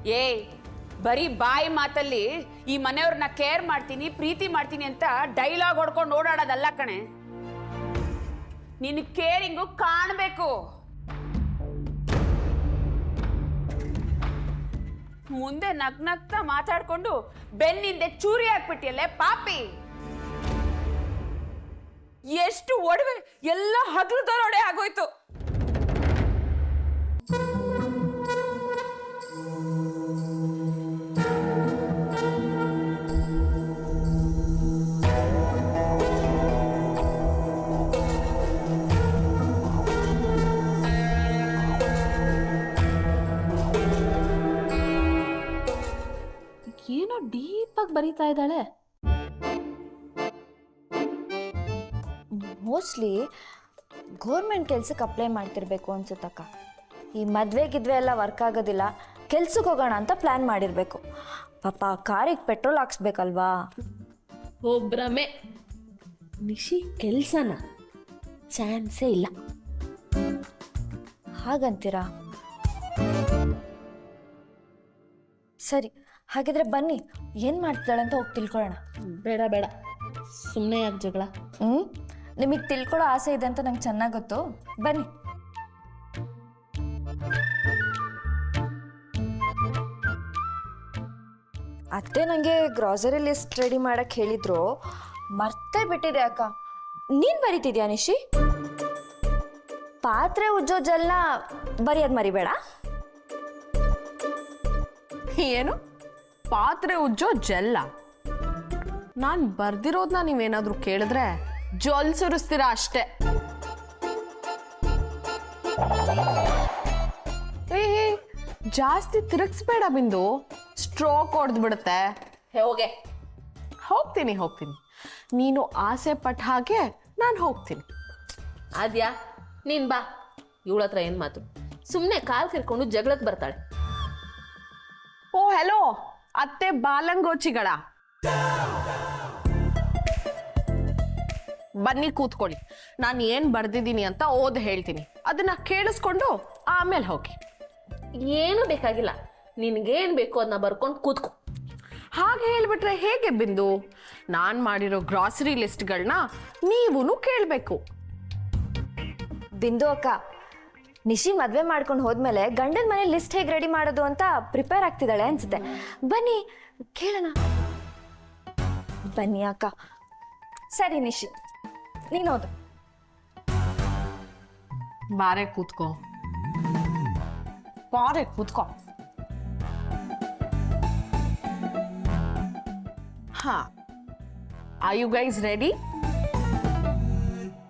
ಏ ಬರೀ ಬಾಯಿ ಮಾತಲ್ಲಿ ಈ ಮನೆಯವ್ರನ್ನ ಕೇರ್ ಮಾಡ್ತೀನಿ ಪ್ರೀತಿ ಮಾಡ್ತೀನಿ ಅಂತ ಡೈಲಾಗ್ ಹೊಡ್ಕೊಂಡು ಓಡಾಡೋದಲ್ಲ ಕಣೆ. ನಿನ್ ಕೇರಿಂಗು ಕಾಣಬೇಕು. ಮುಂದೆ ನಗ್ನಗ್ತಾ ಮಾತಾಡ್ಕೊಂಡು ಬೆನ್ನಿಂದೆ ಚೂರಿ ಹಾಕ್ಬಿಟ್ಟಿಯಲ್ಲೇ ಪಾಪಿ. ಎಷ್ಟು ಒಡವೆ ಎಲ್ಲ ಹಗಲುದೊರೊಡೆ ಆಗೋಯ್ತು. ಏನೋ ಡೀಪ್ ಆಗಿ ಬರೀತಾ ಇದ್ದಾಳೆ. ಮೋಸ್ಟ್ಲಿ ಗೌರ್ಮೆಂಟ್ ಕೆಲ್ಸಕ್ಕೆ ಅಪ್ಲೈ ಮಾಡ್ತಿರ್ಬೇಕು ಅನ್ಸುತ್ತಕ್ಕ. ಈ ಮದುವೆಗಿದ್ವೆ ಎಲ್ಲ ವರ್ಕ್ ಆಗೋದಿಲ್ಲ, ಕೆಲ್ಸಕ್ಕೆ ಹೋಗೋಣ ಅಂತ ಪ್ಲ್ಯಾನ್ ಮಾಡಿರಬೇಕು. ಪಾಪ ಕಾರಿಗೆ ಪೆಟ್ರೋಲ್ ಹಾಕ್ಸ್ಬೇಕಲ್ವಾ. ಒಬ್ರಮೆ ನಿಶಿ ಕೆಲ್ಸನ ಚಾನ್ಸೇ ಇಲ್ಲ. ಹಾಗಂತೀರಾ? ಸರಿ, ಹಾಗಿದ್ರೆ ಬನ್ನಿ, ಏನು ಮಾಡ್ತಾಳೆ ಅಂತ ಹೋಗಿ ತಿಳ್ಕೊಳ್ಳೋಣ. ಬೇಡ ಬೇಡ, ಸುಮ್ಮನೆ ಯಾಕೆ ಜಗಳ? ನಿಮಗೆ ತಿಳ್ಕೊಳ್ಳೋ ಆಸೆ ಇದೆ ಅಂತ ನಂಗೆ ಚೆನ್ನಾಗಿ ಗೊತ್ತು. ಬನ್ನಿ. ಅತ್ತೆ ನನಗೆ ಗ್ರಾಸರಿ ಲಿಸ್ಟ್ ರೆಡಿ ಮಾಡಕ್ಕೆ ಹೇಳಿದ್ರು, ಮರ್ತೇ ಬಿಟ್ಟಿದೆ ಅಕ್ಕ. ನೀನು ಬರೀತಿದ್ಯಾ ನಿಶಿ? ಪಾತ್ರೆ ಉಜ್ಜೋ ಜಲ್ನ ಬರೆಯೋದು ಮರಿಬೇಡ. ಏನು ಪಾತ್ರೆ ಉಜ್ಜೋ ಜೆಲ್ಲ? ನಾನು ಬರ್ದಿರೋದನ್ನ ನೀವೇನಾದ್ರೂ ಕೇಳಿದ್ರೆ ಜೊಲ್ ಸುರಿಸ್ತೀರಾ ಅಷ್ಟೇ. ಏ ಜಾಸ್ತಿ ತಿರುಗಿಸ್ಬೇಡ ಬಿಂದು, ಸ್ಟ್ರೋಕ್ ಹೊಡೆದು ಬಿಡುತ್ತೆ. ಹೋಗೆ. ಹೋಗ್ತೀನಿ ನೀನು ಆಸೆ ಪಟ್ಟ ಹಾಗೆ ನಾನು ಹೋಗ್ತೀನಿ. ಆದ್ಯಾ ನೀನ್ ಬಾ. ಇವಳ ಹತ್ರ ಏನ್ ಮಾತು? ಸುಮ್ಮನೆ ಕಾಲ್ ಕಿರ್ಕೊಂಡು ಜಗಳಕ್ಕೆ ಬರ್ತಾಳೆ. ಓ ಹೆಲೋ ಅತ್ತೆ ಬಾಲಂಗೋಚಿಗಳ, ಬನ್ನಿ ಕೂತ್ಕೊಳ್ಳಿ. ನಾನು ಏನ್ ಬರ್ದಿದ್ದೀನಿ ಅಂತ ಓದ್ ಹೇಳ್ತೀನಿ, ಅದನ್ನ ಕೇಳಿಸ್ಕೊಂಡು ಆಮೇಲೆ ಹೋಗಿ. ಏನು ಬೇಕಾಗಿಲ್ಲ, ನಿನ್ಗೇನ್ ಬೇಕು ಅದನ್ನ ಬರ್ಕೊಂಡು ಕೂತ್ಕೊ. ಹಾಗೆ ಹೇಳ್ಬಿಟ್ರೆ ಹೇಗೆ ಬಿಂದು? ನಾನ್ ಮಾಡಿರೋ ಗ್ರಾಸರಿ ಲಿಸ್ಟ್ಗಳನ್ನ ನೀವೂ ಕೇಳಬೇಕು. ಬಿಂದು ಅಕ್ಕ, ನಿಶಿ ಮದುವೆ ಮಾಡ್ಕೊಂಡು ಹೋದ್ಮೇಲೆ ಗಂಡನ ಮನೆ ಲಿಸ್ಟ್ ಹೇಗೆ ರೆಡಿ ಮಾಡೋದು ಅಂತ ಪ್ರಿಪೇರ್ ಆಗ್ತಿದ್ದಾಳೆ ಅನ್ಸುತ್ತೆ. ಬನ್ನಿ ಕೇಳೋಣ. ಬನ್ನಿ ಅಕ್ಕ. ಸರಿ ನಿಶಿ, ನೀನೋದು. ಬಾರೆ ಕೂತ್ಕೋ. ಹಾ, ಆರ್ ಯು ಗೈಸ್ ರೆಡಿ?